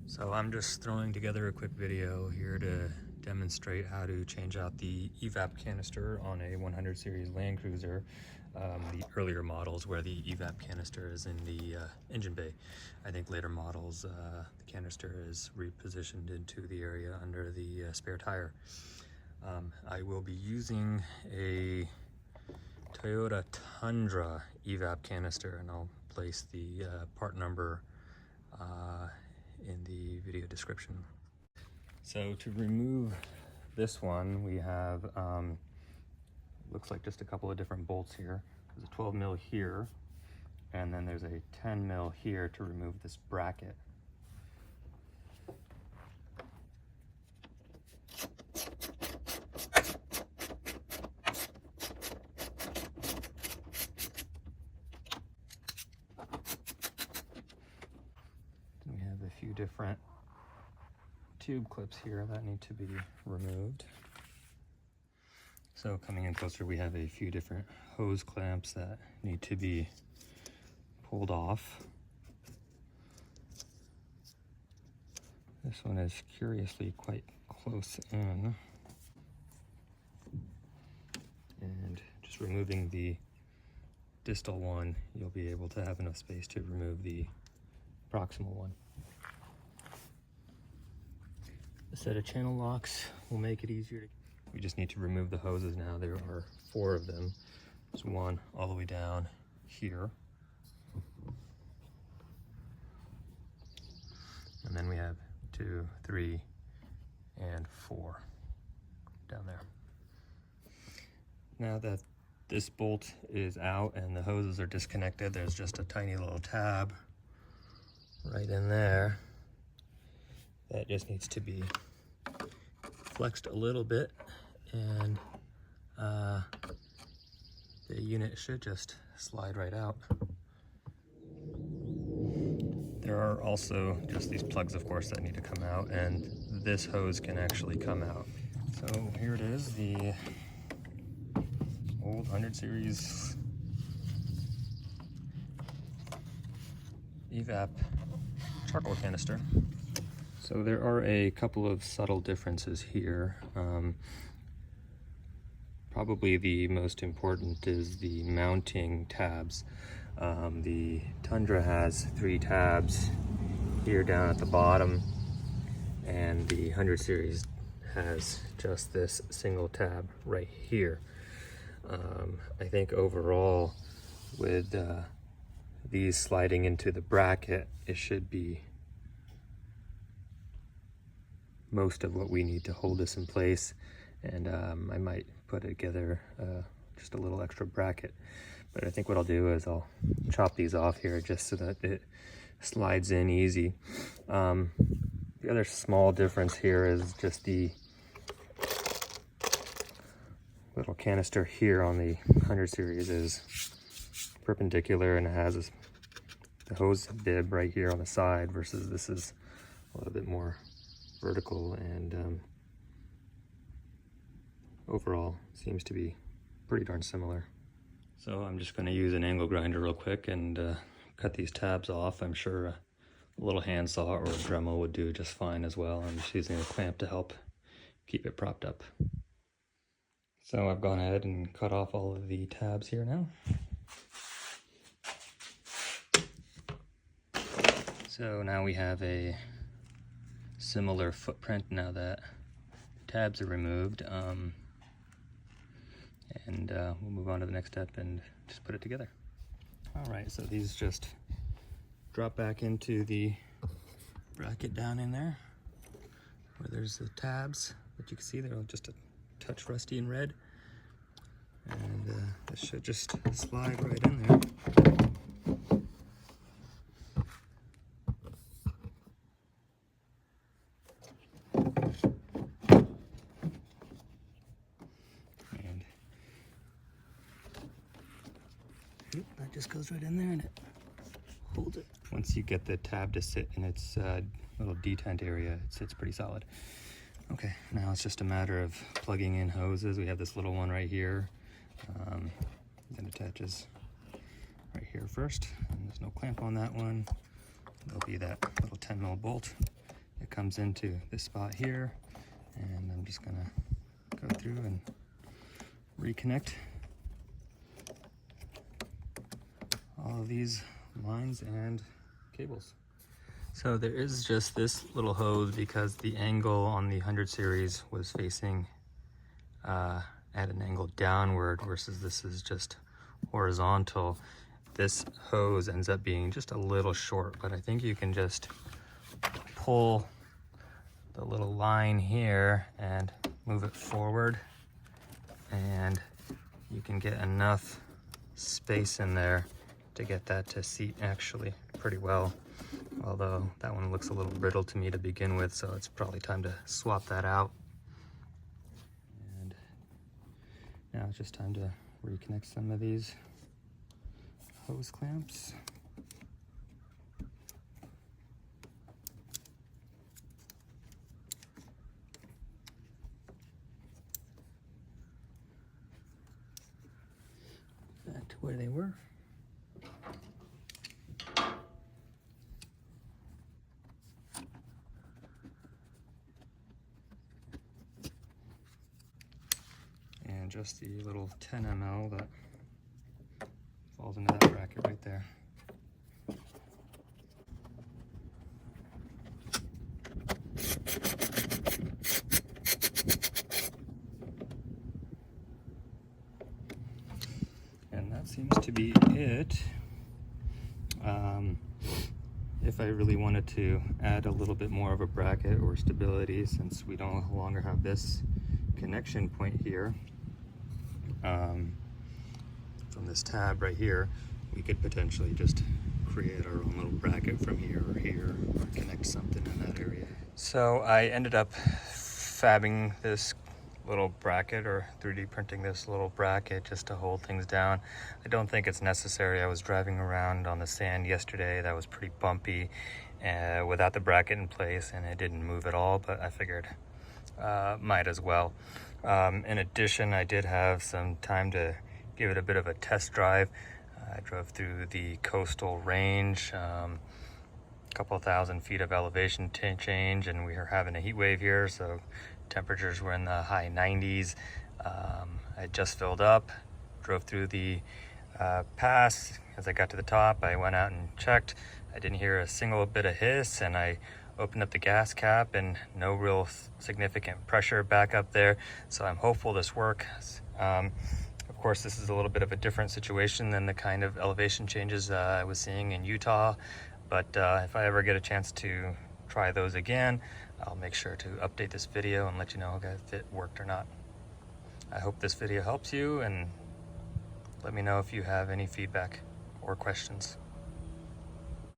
So I'm just throwing together a quick video here to demonstrate how to change out the evap canister on a 100 series LandCruiser, the earlier models where the evap canister is in the engine bay. I think later models the canister is repositioned into the area under the spare tire. I will be using a Toyota Tundra evap canister, and I'll place the part number in the video description. So to remove this one, we have looks like just a couple of different bolts here. There's a 12 mil here, and then there's a 10 mil here to remove this bracket. We have a few different tube clips here that need to be removed. So coming in closer, we have a few different hose clamps that need to be pulled off. This one is curiously quite close in. And just removing the distal one, you'll be able to have enough space to remove the proximal one. A set of channel locks will make it easier to... We just need to remove the hoses now. There are 4 of them. There's one all the way down here. And then we have 2, 3, and 4 down there. Now that this bolt is out and the hoses are disconnected, there's just a tiny little tab right in there that just needs to be flexed a little bit, and the unit should just slide right out. There are also just these plugs, of course, that need to come out, and this hose can actually come out. So here it is, the old 100 series evap charcoal canister. So there are a couple of subtle differences here. Probably the most important is the mounting tabs. The Tundra has 3 tabs here down at the bottom, and the 100 series has just this single tab right here. I think overall, with these sliding into the bracket, it should be most of what we need to hold this in place, and I might put together just a little extra bracket, but I think what I'll do is I'll chop these off here just so that it slides in easy. The other small difference here is just the little canister here on the 100 series is perpendicular and it has the hose bib right here on the side, versus this is a little bit more vertical, and overall seems to be pretty darn similar. So I'm just going to use an angle grinder real quick and cut these tabs off. I'm sure a little handsaw or a Dremel would do just fine as well. I'm just using a clamp to help keep it propped up. So I've gone ahead and cut off all of the tabs here now. So now we have a similar footprint now that the tabs are removed, and we'll move on to the next step and just put it together. All right, so these just drop back into the bracket down in there where there's the tabs that you can see. They're just a touch rusty and red, and this should just slide right in there. That just goes right in there and it holds it. Once you get the tab to sit in its little detent area, it sits pretty solid. Okay, now it's just a matter of plugging in hoses. We have this little one right here that attaches right here first, and there's no clamp on that one. There'll be that little 10 mil bolt it comes into this spot here, and I'm just gonna go through and reconnect all of these lines and cables. So there is just this little hose because the angle on the 100 series was facing at an angle downward versus this is just horizontal. This hose ends up being just a little short, but I think you can just pull the little line here and move it forward, and you can get enough space in there to get that to seat actually pretty well. Although that one looks a little brittle to me to begin with, so it's probably time to swap that out. And now it's just time to reconnect some of these hose clamps. Back to where they were. And just the little 10 ml that falls into that bracket right there. And that seems to be it. If I really wanted to add a little bit more of a bracket or stability, since we no longer have this connection point here, from this tab right here, we could potentially just create our own little bracket from here or here, or connect something in that area. So I ended up fabbing this little bracket, or 3D printing this little bracket just to hold things down. I don't think it's necessary. I was driving around on the sand yesterday that was pretty bumpy without the bracket in place, and it didn't move at all, but I figured might as well. In addition, I did have some time to give it a bit of a test drive. I drove through the coastal range, a couple thousand feet of elevation change, and we were having a heat wave here, so temperatures were in the high 90s. I just filled up, drove through the pass. As I got to the top, I went out and checked. I didn't hear a single bit of hiss, and I opened up the gas cap and no real significant pressure back up there. So I'm hopeful this works. Of course, this is a little bit of a different situation than the kind of elevation changes I was seeing in Utah. But if I ever get a chance to try those again, I'll make sure to update this video and let you know if it worked or not. I hope this video helps you, and let me know if you have any feedback or questions.